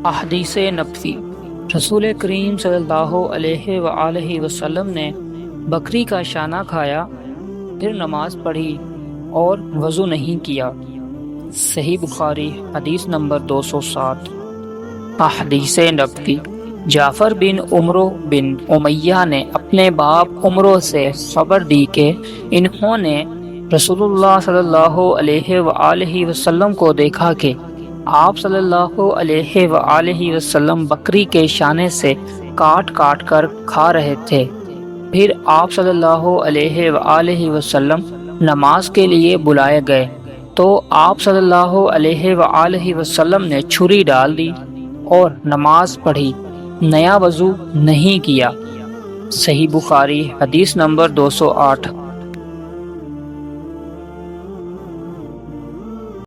अहदीस नबवी। रसूल करीम सल्लल्लाहु अलैहि वसल्लम ने बकरी का शाना खाया, फिर नमाज पढ़ी और वज़ू नहीं किया। सही बुखारी हदीस नंबर 207। अहदीस नबवी। जाफ़र बिन उमरो बिन उमैया ने अपने बाप उमरो से खबर दी कि इन्होंने रसूलुल्लाह सल्लल्लाहु अलैहि वसल्लम को देखा कि आप सल्लल्लाहु अलैहि वसल्लम बकरी के शाने से काट काट कर खा रहे थे। फिर आप सल्लल्लाहु अलैहि वसल्लम नमाज के लिए बुलाए गए तो आप सल्लल्लाहु अलैहि वसल्लम ने छुरी डाल दी और नमाज पढ़ी, नया वज़ू नहीं किया। सही बुखारी हदीस नंबर 208।